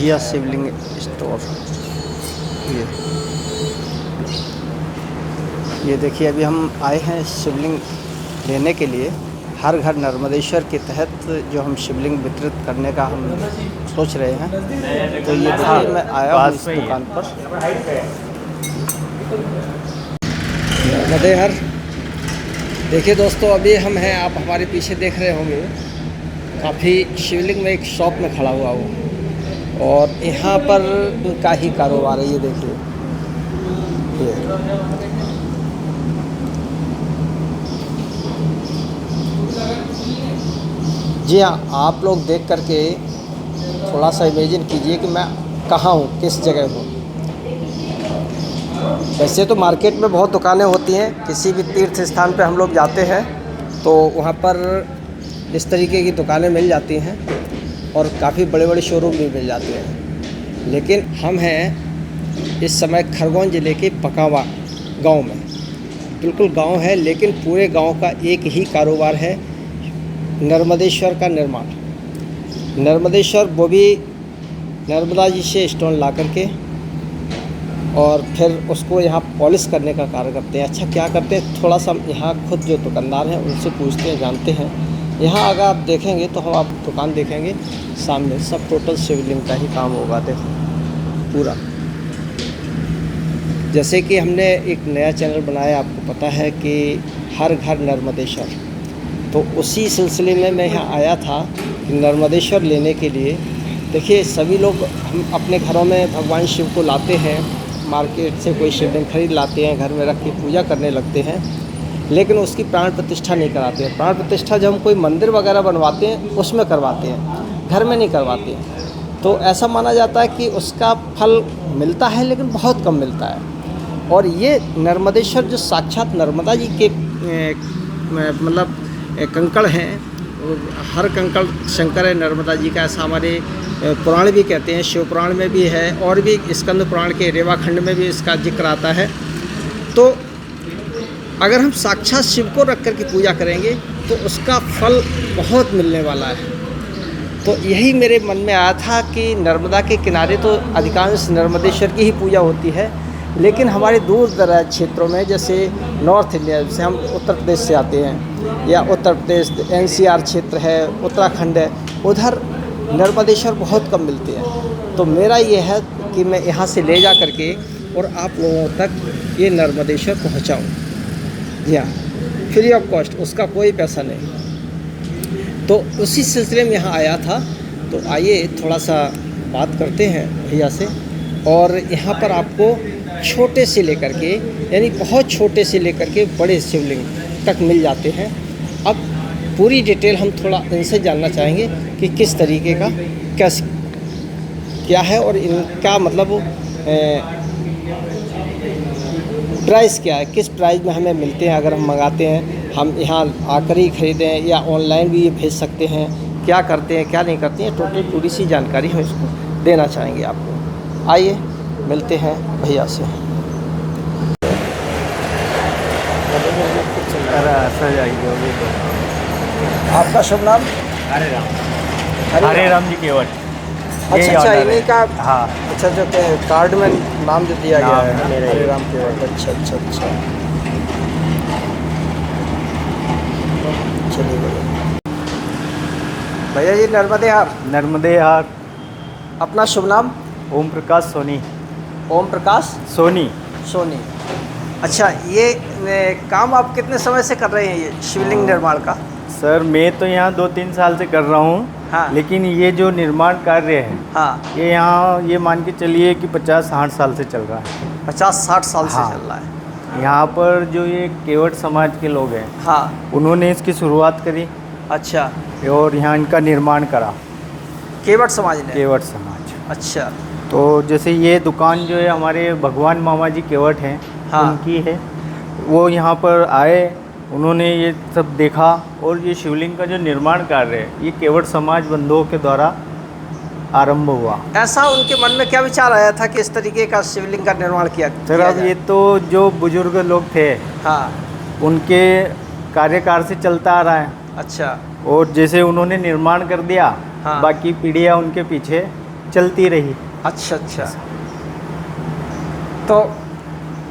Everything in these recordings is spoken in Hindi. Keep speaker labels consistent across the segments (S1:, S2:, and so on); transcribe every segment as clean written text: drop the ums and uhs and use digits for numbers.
S1: जिया शिवलिंग स्टोर। ये देखिए, अभी हम आए हैं शिवलिंग लेने के लिए। हर घर नर्मदेश्वर के तहत जो हम शिवलिंग वितरित करने का हम सोच रहे हैं, तो ये देखिए मैं आया हूँ इस दुकान पर। नर्मदेहर देखिए दोस्तों, अभी हम हैं, आप हमारे पीछे देख रहे होंगे, काफ़ी शिवलिंग में एक शॉप में खड़ा हुआ हूँ और यहाँ पर इनका ही कारोबार है। ये देखिए, जी हाँ, आप लोग देख करके थोड़ा सा इमेजिन कीजिए कि मैं कहाँ हूँ, किस जगह हूँ। वैसे तो मार्केट में बहुत दुकानें होती हैं, किसी भी तीर्थ स्थान पे हम लोग जाते हैं तो वहाँ पर इस तरीके की दुकानें मिल जाती हैं और काफ़ी बड़े बड़े शोरूम भी मिल जाते हैं। लेकिन हम हैं इस समय खरगोन ज़िले के पकावा गांव में। बिल्कुल गांव है, लेकिन पूरे गांव का एक ही कारोबार है, नर्मदेश्वर का निर्माण। नर्मदेश्वर वो भी नर्मदा जी से स्टोन ला करके और फिर उसको यहाँ पॉलिश करने का कार्य करते हैं। अच्छा, क्या करते हैं, थोड़ा सा यहाँ खुद जो दुकानदार हैं उनसे पूछते हैं, जानते हैं। यहाँ अगर आप देखेंगे तो हम आप दुकान देखेंगे, सामने सब टोटल शिवलिंग का ही काम होगा। देखो पूरा, जैसे कि हमने एक नया चैनल बनाया, आपको पता है कि हर घर नर्मदेश्वर, तो उसी सिलसिले में मैं यहाँ आया था नर्मदेश्वर लेने के लिए। देखिए, सभी लोग हम अपने घरों में भगवान शिव को लाते हैं, मार्केट से कोई शिवलिंग खरीद लाते हैं, घर में रख के पूजा करने लगते हैं, लेकिन उसकी प्राण प्रतिष्ठा नहीं कराते हैं। प्राण प्रतिष्ठा जब हम कोई मंदिर वगैरह बनवाते हैं उसमें करवाते हैं, घर में नहीं करवाते हैं। तो ऐसा माना जाता है कि उसका फल मिलता है, लेकिन बहुत कम मिलता है। और ये नर्मदेश्वर जो साक्षात नर्मदा जी के मतलब कंकड़ हैं, हर कंकड़ शंकर है नर्मदा जी का, ऐसा हमारे पुराण भी कहते हैं। शिव पुराण में भी है और भी स्कंद पुराण के रेवाखंड में भी इसका जिक्र आता है। तो अगर हम साक्षात शिव को रख कर के पूजा करेंगे तो उसका फल बहुत मिलने वाला है। तो यही मेरे मन में आया था कि नर्मदा के किनारे तो अधिकांश नर्मदेश्वर की ही पूजा होती है, लेकिन हमारे दूर दराज क्षेत्रों में, जैसे नॉर्थ इंडिया से हम उत्तर प्रदेश से आते हैं, या उत्तर प्रदेश NCR क्षेत्र है, उत्तराखंड है, उधर नर्मदेश्वर बहुत कम मिलते हैं। तो मेरा ये है कि मैं यहाँ से ले जा करके और आप लोगों तक ये नर्मदेश्वर पहुँचाऊँ। जी हाँ, फ्री ऑफ कॉस्ट, उसका कोई पैसा नहीं। तो उसी सिलसिले में यहाँ आया था। तो आइए थोड़ा सा बात करते हैं भैया से। और यहाँ पर आपको छोटे से लेकर के, यानी बहुत छोटे से लेकर के बड़े शिवलिंग तक मिल जाते हैं। अब पूरी डिटेल हम थोड़ा इनसे जानना चाहेंगे कि किस तरीके का कैसे क्या है और इनका मतलब प्राइस क्या है, किस प्राइस में हमें मिलते हैं। अगर हम मंगाते हैं, हम यहाँ आकर ही ख़रीदें या ऑनलाइन भी ये भेज सकते हैं, क्या करते हैं क्या नहीं करते हैं, टोटल पूरी सी जानकारी हम इसको देना चाहेंगे आपको। आइए मिलते हैं भैया से। आपका शुभ नाम?
S2: हरे राम जी केवट।
S1: अच्छा, इन्हीं का?
S2: हाँ।
S1: अच्छा, जो कार्ड में नाम जो दिया गया है
S2: मेरा
S1: हरे राम केवट। अच्छा अच्छा अच्छा, चलिए भैया जी।
S2: नर्मदेहार।
S1: अपना शुभ नाम?
S2: ओम प्रकाश सोनी।
S1: ओम प्रकाश
S2: सोनी।
S1: अच्छा, ये काम आप कितने समय से कर रहे हैं, ये शिवलिंग निर्माण का?
S2: सर, मैं तो यहाँ 2-3 साल से कर रहा हूँ।
S1: हाँ।
S2: लेकिन ये जो निर्माण कार्य है,
S1: हाँ,
S2: ये यहाँ ये मान के चलिए कि 50-60 साल से चल रहा है।
S1: 50-60 साल से
S2: हाँ।
S1: चल रहा है।
S2: यहाँ पर जो ये केवट समाज के लोग हैं,
S1: हाँ।
S2: उन्होंने इसकी शुरुआत करी।
S1: अच्छा,
S2: और यहाँ इनका निर्माण करा
S1: केवट समाज ने?
S2: केवट समाज।
S1: अच्छा।
S2: तो जैसे ये दुकान जो है हमारे भगवान मामा जी केवट हैं,
S1: हाँ।
S2: उनकी है। वो यहाँ पर आए, उन्होंने ये सब देखा और ये शिवलिंग का जो निर्माण कार्य है ये केवट समाज बंधुओं के द्वारा आरंभ हुआ।
S1: ऐसा उनके मन में क्या विचार आया था कि इस तरीके का शिवलिंग का निर्माण किया
S2: अब ये तो जो बुजुर्ग लोग थे,
S1: हाँ,
S2: उनके कार्यकाल से चलता आ रहा है।
S1: अच्छा।
S2: और जैसे उन्होंने निर्माण कर दिया,
S1: हाँ।
S2: बाकी पीढ़ियाँ उनके पीछे चलती रही।
S1: अच्छा अच्छा। तो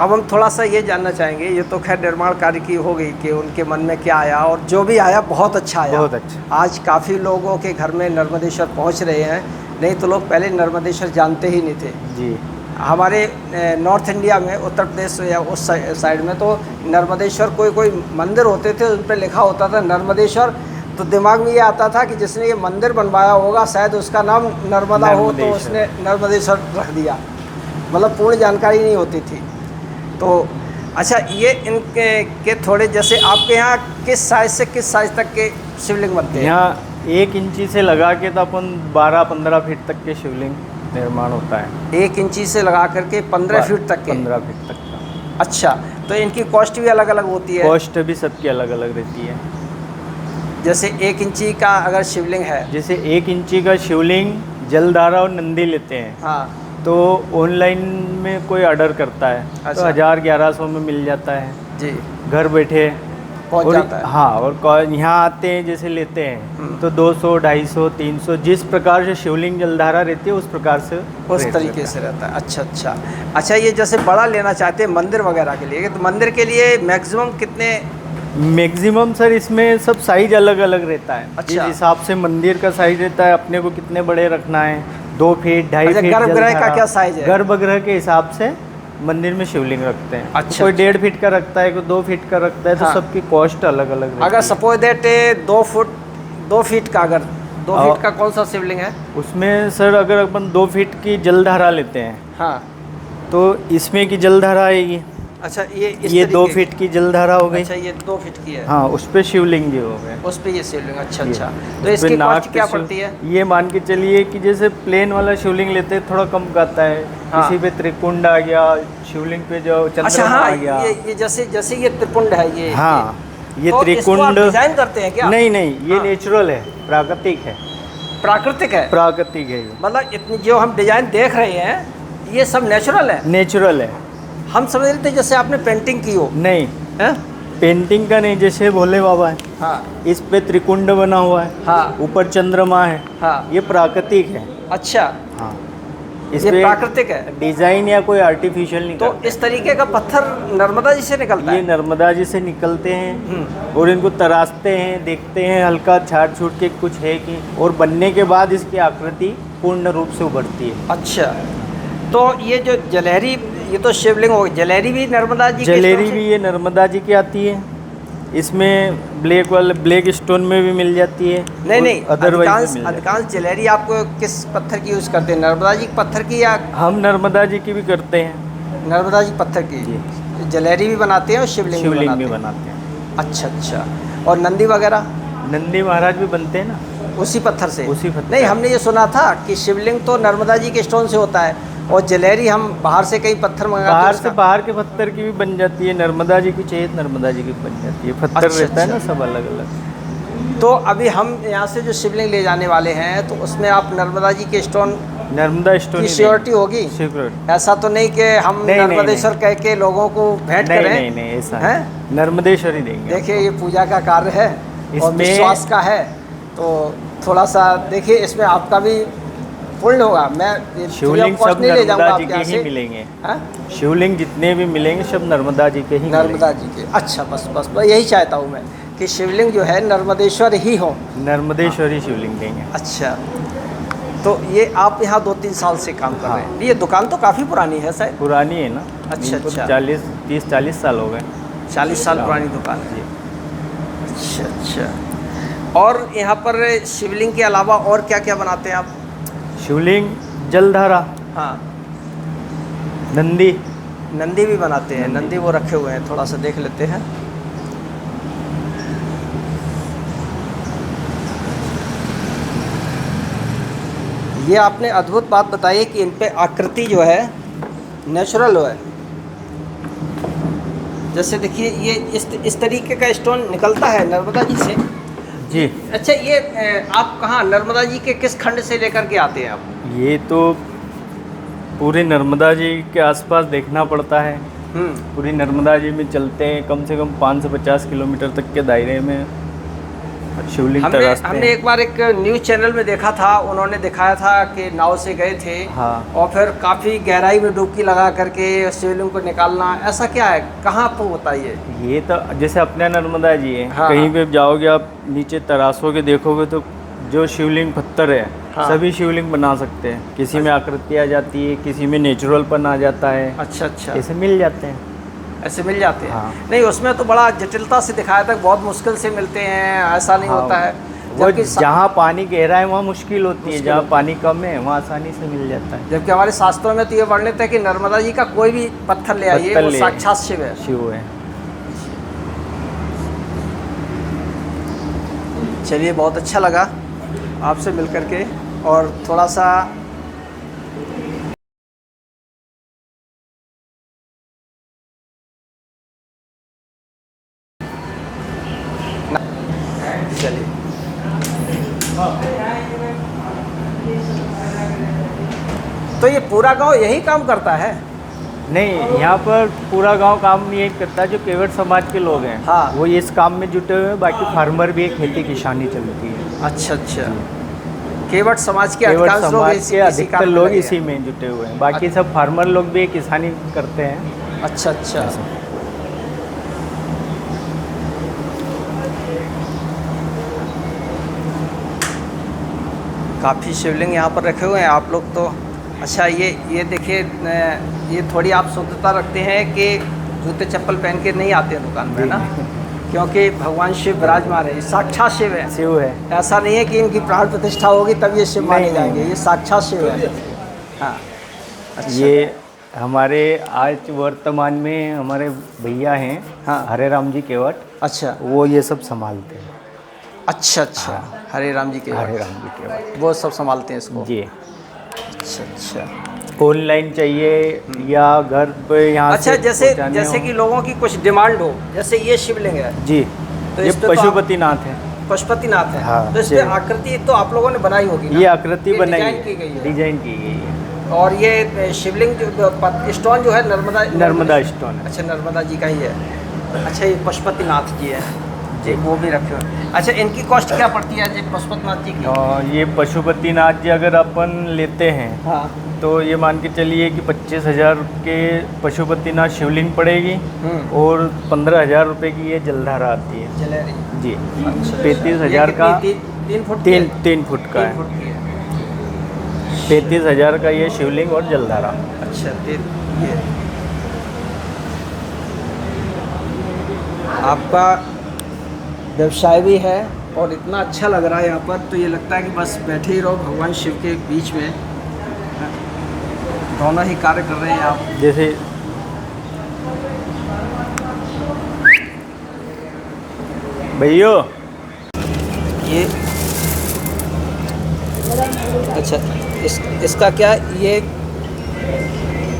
S1: अब हम थोड़ा सा ये जानना चाहेंगे, ये तो खैर निर्माण कार्य की हो गई कि उनके मन में क्या आया, और जो भी आया बहुत अच्छा आया।
S2: बहुत अच्छा।
S1: आज काफ़ी लोगों के घर में नर्मदेश्वर पहुंच रहे हैं, नहीं तो लोग पहले नर्मदेश्वर जानते ही नहीं थे।
S2: जी।
S1: हमारे नॉर्थ इंडिया में, उत्तर प्रदेश या उस साइड में तो नर्मदेश्वर कोई मंदिर होते थे, उन पर लिखा होता था नर्मदेश्वर, तो दिमाग में ये आता था कि जिसने ये मंदिर बनवाया होगा शायद उसका नाम नर्मदा हो, तो उसने नर्मदेश्वर रख दिया, मतलब पूर्ण जानकारी नहीं होती थी। तो अच्छा, ये इनके के थोड़े जैसे आपके यहाँ किस साइज से किस साइज तक के शिवलिंग बनते हैं?
S2: यहाँ 1 इंची से लगा के तो अपन 12-15 फीट तक के शिवलिंग निर्माण होता है।
S1: 1 इंची से लगा करके 15 फीट तक के?
S2: 15 फीट तक का।
S1: अच्छा, तो इनकी कॉस्ट भी अलग अलग होती है?
S2: कॉस्ट भी सबकी अलग अलग रहती है।
S1: जैसे 1 इंची का अगर शिवलिंग है,
S2: जैसे 1 इंची का शिवलिंग जलधारा और नंदी लेते हैं,
S1: हाँ,
S2: तो ऑनलाइन में कोई ऑर्डर करता है तो
S1: अच्छा।
S2: 1000-1100 में मिल जाता है
S1: जी,
S2: घर बैठे,
S1: पहुंच
S2: और
S1: जाता है।
S2: हाँ, और यहाँ आते हैं जैसे लेते हैं तो 200, 250, 300 जिस प्रकार से शिवलिंग जलधारा रहती है उस प्रकार से
S1: उस
S2: रेट
S1: तरीके
S2: रहता
S1: से रहता है। अच्छा अच्छा। अच्छा, ये जैसे बड़ा लेना चाहते हैं मंदिर वगैरह के लिए, तो मंदिर के लिए मैक्सिमम कितने?
S2: है। मैक्सिमम सर इसमें सब साइज अलग अलग रहता है।
S1: अच्छा।
S2: जिस हिसाब से मंदिर का साइज रहता है, अपने को कितने बड़े रखना है, 2 फीट 2.5
S1: अच्छा,
S2: फीट
S1: गर्भगृह का
S2: जलधारा।
S1: क्या साइज है?
S2: गर्भगृह के हिसाब से मंदिर में शिवलिंग रखते हैं।
S1: अच्छा,
S2: कोई
S1: अच्छा।
S2: 1.5 फीट का रखता है, कोई 2 फीट का रखता है, तो
S1: हाँ।
S2: सबकी कॉस्ट अलग अलग रहती
S1: अगर
S2: है।
S1: सपोज दैट 2 फीट का, अगर 2 फीट का कौन सा शिवलिंग है?
S2: उसमें सर अगर अपन 2 फीट की जलधारा लेते हैं
S1: हाँ।
S2: तो इसमें की जलधारा आएगी।
S1: अच्छा, ये इस
S2: ये 2
S1: तरीके
S2: फीट की जलधारा हो गई।
S1: अच्छा, ये 2 फीट की है।
S2: हाँ, उस पे शिवलिंग जी हो गए।
S1: उस पे ये शिवलिंग। अच्छा
S2: ये।
S1: अच्छा। तो
S2: उस पे
S1: इसकी
S2: नाग
S1: कॉस्ट
S2: पे
S1: क्या
S2: शिव-
S1: पड़ती है?
S2: ये मान के चलिए कि जैसे प्लेन वाला शिवलिंग लेते हैं थोड़ा कम का आता है।
S1: हाँ।
S2: किसी पे त्रिकुंड आ गया, शिवलिंग पे जो
S1: अच्छा,
S2: चंद्रमा
S1: हाँ,
S2: आ गया।
S1: ये जैसे जैसे ये त्रिपुंड है, ये
S2: हाँ, ये
S1: तो इसको आप
S2: त्रिकुंड
S1: डिजाइन करते हैं क्या?
S2: नहीं नहीं, ये
S1: हाँ।
S2: नेचुरल है, प्राकृतिक है।
S1: प्राकृतिक है?
S2: प्राकृतिक है ये,
S1: मतलब इतनी जो हम डिजाइन देख रहे हैं ये सब नेचुरल है?
S2: नेचुरल है।
S1: हम समझ रहे थे जैसे आपने पेंटिंग की हो।
S2: नहीं,
S1: हैं?
S2: पेंटिंग का नहीं, जैसे भोले बाबा है,
S1: हाँ
S2: इस पे त्रिकुंड बना हुआ है,
S1: हाँ
S2: ऊपर चंद्रमा है,
S1: हाँ।
S2: ये प्राकृतिक है।
S1: अच्छा,
S2: हाँ,
S1: ये प्राकृतिक है।
S2: डिजाइन या कोई आर्टिफिशियल नहीं
S1: तो
S2: करते।
S1: इस तरीके का पत्थर नर्मदा जी से निकलता
S2: ये
S1: है?
S2: नर्मदा जी से निकलते हैं और इनको तराशते हैं, देखते हैं हल्का छाट छूट के कुछ है कि, और बनने के बाद इसकी आकृति पूर्ण रूप से उभरती है।
S1: अच्छा, तो ये जो जलेहरी, ये तो शिवलिंग हो गई, जलेहरी भी नर्मदा जी के
S2: जलेरी
S1: स्टोन से?
S2: भी ये नर्मदा जी की आती है। इसमें ब्लैक स्टोन में भी मिल जाती है।
S1: नहीं नहीं,
S2: अदरवाइज
S1: अधिकांश जलेहरी आपको किस पत्थर की यूज़ करते हैं, नर्मदा जी के पत्थर की या?
S2: हम नर्मदा जी की भी करते हैं।
S1: नर्मदा जी पत्थर की
S2: जी।
S1: जलेहरी भी बनाते हैं और शिवलिंग भी
S2: शिवलिंग
S1: बनाते
S2: भी
S1: हैं?
S2: बनाते हैं।
S1: अच्छा अच्छा। और नंदी वगैरह
S2: नंदी महाराज भी बनते हैं ना,
S1: उसी पत्थर से?
S2: उसी पत्थर।
S1: नहीं, हमने ये सुना था कि शिवलिंग तो नर्मदा जी के स्टोन से होता है और जलेहरी हम बाहर से कई पत्थर मंगाते हैं
S2: बाहर से
S1: उसका?
S2: बाहर के पत्थर की भी बन जाती है। नर्मदा जी की चाहिए नर्मदा जी की बन जाती है। पत्थर
S1: अच्छा,
S2: रहता है ना
S1: अच्छा।
S2: सब अलग अलग।
S1: तो अभी हम यहाँ से जो शिवलिंग ले जाने वाले हैं तो उसमें आप नर्मदा जी के स्टोन
S2: नर्मदा स्टोन
S1: की श्योरिटी होगी?
S2: सिक्योरिटी
S1: ऐसा तो नहीं कि हम
S2: नहीं, नहीं,
S1: नर्मदेश्वर कह के लोगों को भेंट
S2: नहीं
S1: करें?
S2: नहीं नहीं, ऐसा
S1: हैं?
S2: नहीं। नर्मदेश्वर ही देंगे।
S1: देखिए, ये पूजा का कार्य है और
S2: इसमें-
S1: विश्वास का है, तो थोड़ा सा देखिए इसमें आपका भी पुण्य होगा। मैं
S2: शिवलिंग सब
S1: नहीं ले जाऊंगा
S2: नर्मदा जी
S1: आपके
S2: के
S1: यहाँ
S2: ही
S1: से।
S2: मिलेंगे।
S1: हाँ?
S2: शिवलिंग जितने भी मिलेंगे सब नर्मदा जी के ही
S1: नर्मदा जी के। अच्छा, बस बस बस यही चाहता हूँ मैं कि शिवलिंग जो है नर्मदेश्वर ही हो।
S2: मिलेंगे। नर्मदेश्वरी शिवलिंग देंगे।
S1: अच्छा, तो ये आप यहाँ 2-3 साल से काम कर रहे हैं? ये दुकान तो काफ़ी पुरानी है शायद?
S2: पुरानी है ना।
S1: अच्छा,
S2: इनको
S1: अच्छा।
S2: 30-40 साल हो गए।
S1: 40 साल पुरानी दुकान है। अच्छा अच्छा। और यहाँ पर शिवलिंग के अलावा और क्या क्या बनाते हैं आप?
S2: शिवलिंग, जलधारा,
S1: हाँ,
S2: नंदी।
S1: नंदी भी बनाते हैं। नंदी वो रखे हुए हैं, थोड़ा सा देख लेते हैं। ये आपने अद्भुत बात बताई कि इन पे आकृति जो है नेचुरल है। जैसे देखिए, ये इस तरीके का स्टोन निकलता है नर्मदा जी से?
S2: जी।
S1: अच्छा, ये आप कहाँ नर्मदा जी के किस खंड से लेकर के आते हैं आप?
S2: ये तो पूरे नर्मदा जी के आसपास देखना पड़ता है। पूरी नर्मदा जी में चलते हैं, कम से कम 5 से 50 किलोमीटर तक के दायरे में शिवलिंग
S1: हमने
S2: तराशते
S1: हमने
S2: हैं।
S1: एक बार एक न्यूज़ चैनल में देखा था, उन्होंने दिखाया था कि नाव से गए थे
S2: हाँ।
S1: और फिर काफ़ी गहराई में डुबकी लगा करके शिवलिंग को निकालना, ऐसा क्या है, कहाँ पर होता है ये?
S2: ये तो जैसे अपने नर्मदा जी है,
S1: हाँ,
S2: कहीं
S1: हाँ।
S2: पे जाओगे आप नीचे तराशोगे देखोगे तो जो शिवलिंग पत्थर है
S1: हाँ।
S2: सभी शिवलिंग बना सकते हैं। किसी में आकृति आ जाती है, किसी में नेचुरलपन आ जाता है,
S1: अच्छा अच्छा,
S2: ऐसे मिल जाते हैं।
S1: ऐसे मिल जाते हैं।
S2: हाँ।
S1: नहीं, उसमें तो बड़ा जटिलता से दिखाया था, बहुत मुश्किल से मिलते हैं, ऐसा नहीं
S2: हाँ,
S1: होता है।
S2: वो
S1: जबकि
S2: जहाँ पानी गहरा है वहाँ मुश्किल होती है,
S1: मुश्किल
S2: जहाँ
S1: होती है।
S2: पानी कम है वहाँ आसानी से मिल जाता है।
S1: जबकि हमारे शास्त्रों में तो ये वर्णित है कि नर्मदा जी का कोई भी पत्थर ले आइए,
S2: पत्थर
S1: वो
S2: ले
S1: साक्षात शिव है।
S2: शिव है।
S1: चलिए, बहुत अच्छा लगा आपसे मिल करके, और थोड़ा सा चलिए। तो ये पूरा गांव यही काम करता है?
S2: नहीं, यहाँ पर पूरा गांव काम नहीं करता, जो केवट समाज के लोग हैं
S1: हाँ।
S2: वो इस काम में जुटे हुए हैं। बाकी फार्मर भी एक खेती किसानी चलती है।
S1: अच्छा अच्छा, केवट समाज के
S2: केवट
S1: अधिकांश लोग
S2: समाज
S1: इसी
S2: के
S1: इसी
S2: अधिकतर
S1: काम में
S2: लोग
S1: लगे
S2: इसी
S1: हैं।
S2: में जुटे हुए हैं। बाकी सब फार्मर लोग भी किसानी करते हैं।
S1: अच्छा अच्छा। काफ़ी शिवलिंग यहाँ पर रखे हुए हैं आप लोग तो। अच्छा, ये देखिए, ये थोड़ी आप शुद्धता रखते हैं कि जूते चप्पल पहन के नहीं आते हैं दुकान में, है ना? क्योंकि भगवान शिव विराजमान है, ये साक्षात शिव है।
S2: शिव है।
S1: ऐसा नहीं है कि इनकी प्राण प्रतिष्ठा होगी तब ये शिव माने
S2: नहीं,
S1: जाएंगे,
S2: नहीं।
S1: ये साक्षात शिव है। हाँ। अच्छा।
S2: ये हमारे आज वर्तमान में हमारे भैया हैं,
S1: हाँ।
S2: हरे राम जी केवट,
S1: अच्छा
S2: वो ये सब संभालते हैं।
S1: अच्छा अच्छा, हरे राम जी के
S2: हरे राम जी केवट
S1: वो सब संभालते हैं इसको।
S2: जी।
S1: अच्छा अच्छा।
S2: ऑनलाइन चाहिए या घर पे यहाँ
S1: अच्छा,
S2: से
S1: जैसे
S2: पहुँचाने
S1: जैसे
S2: हो।
S1: कि लोगों की कुछ डिमांड हो, जैसे ये शिवलिंग है
S2: जी,
S1: तो
S2: ये
S1: इस पे तो
S2: पशुपतिनाथ है।
S1: पशुपतिनाथ है।
S2: हाँ,
S1: तो इस पे
S2: शिव।
S1: आकृति तो आप लोगों ने बनाई होगी ना?
S2: ये आकृति
S1: ये
S2: बनाई
S1: डिजाइन की गई है।
S2: डिजाइन की गई है।
S1: और ये शिवलिंग जो स्टोन जो है
S2: नर्मदा स्टोन है।
S1: अच्छा, नर्मदा जी का ही है। अच्छा, ये पशुपतिनाथ जी है जी, वो भी रखे हुए। अच्छा, इनकी कॉस्ट क्या पड़ती है जी पशुपतिनाथ जी की?
S2: और ये पशुपतिनाथ जी अगर अपन लेते हैं
S1: हाँ।
S2: तो ये मान के चलिए कि 25,000 के पशुपतिनाथ शिवलिंग पड़ेगी और 15,000 रुपये की ये जलधारा आती है
S1: जलेरी।
S2: जी।
S1: अच्छा,
S2: 35,000
S1: ये
S2: का
S1: कितनी? 3 फुट की है?
S2: 3 फुट का
S1: 3
S2: है।
S1: फुट की है।
S2: 35,000 का ये शिवलिंग और जलधारा।
S1: अच्छा, ये आपका व्यवसाय भी है और इतना अच्छा लग रहा है यहाँ पर, तो ये लगता है कि बस बैठे ही रहो भगवान शिव के बीच में। दोनों ही कार्य कर रहे हैं आप।
S2: जैसे भैया
S1: ये अच्छा, इसका क्या,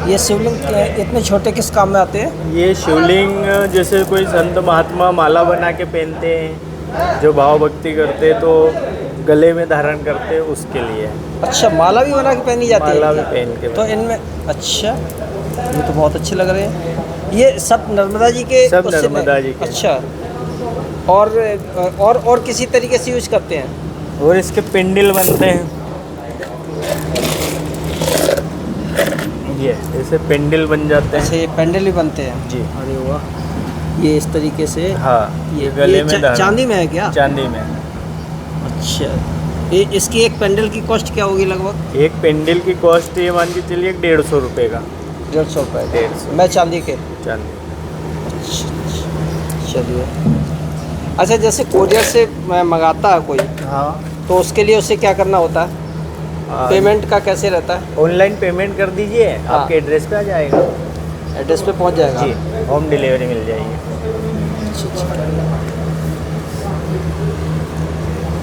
S1: ये शिवलिंग इतने छोटे किस काम में आते हैं?
S2: ये शिवलिंग जैसे कोई संत महात्मा माला बना के पहनते हैं, जो भाव भक्ति करते हैं तो गले में धारण करते हैं, उसके लिए।
S1: अच्छा, माला भी बना के पहनी जाती है?
S2: माला भी पहन के।
S1: तो इनमें अच्छा, ये तो बहुत अच्छे लग रहे हैं। ये सब नर्मदा जी के
S2: सब
S1: उससे
S2: नर्मदा जी के।
S1: अच्छा, और किसी तरीके से यूज करते हैं?
S2: और इसके पेंडल बनते हैं, ये ऐसे पेंडल बन जाते
S1: अच्छा,
S2: हैं।
S1: ये पेंडल भी बनते हैं
S2: जी।
S1: अरे वाह, ये इस तरीके से।
S2: हाँ, ये गले में धारण।
S1: चांदी में है क्या?
S2: चांदी में।
S1: अच्छा, ये इसकी एक पेंडल की कॉस्ट क्या होगी लगभग?
S2: एक पेंडल की कॉस्ट ये मान के चलिए 150 रुपये का।
S1: 150 रुपये?
S2: 150।
S1: मैं चांदी के।
S2: चांदी।
S1: चलिए। अच्छा, जैसे कोरियर से मंगाता है कोई,
S2: हाँ,
S1: तो उसके लिए उसे क्या करना होता है? पेमेंट का कैसे रहता है?
S2: ऑनलाइन पेमेंट कर दीजिए,
S1: हाँ।
S2: आपके एड्रेस पे आ जाएगा।
S1: एड्रेस पे पहुंच जाएगा?
S2: जी, होम डिलीवरी मिल जाएगी।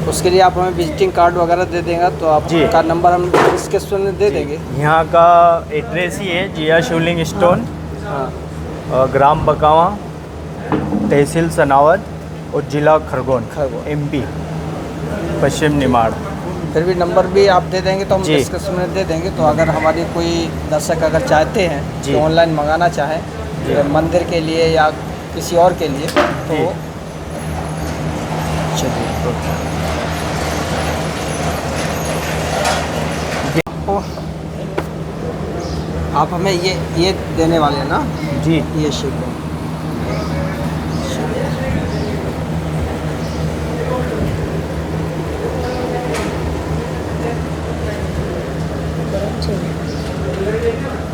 S1: उसके लिए आप हमें विजिटिंग कार्ड वगैरह दे देंगे तो आपका नंबर हम डिस्क्रिप्शन में दे देंगे।
S2: यहाँ का एड्रेस ही है जिया शिवलिंग स्टोन,
S1: हाँ।
S2: ग्राम बकावा, तहसील सनावद और ज़िला खरगोन, MP, पश्चिम निमाड़।
S1: फिर भी नंबर भी आप दे देंगे तो हम
S2: जी।
S1: डिस्क्रिप्शन में दे देंगे। तो अगर हमारी कोई दर्शक अगर चाहते हैं
S2: जी।
S1: कि ऑनलाइन मंगाना चाहें
S2: जी।
S1: मंदिर के लिए या किसी और के लिए, तो चलिए। ओ, आप हमें ये देने वाले हैं ना,
S2: जी
S1: ये शिव है।
S3: गरम चाहिए।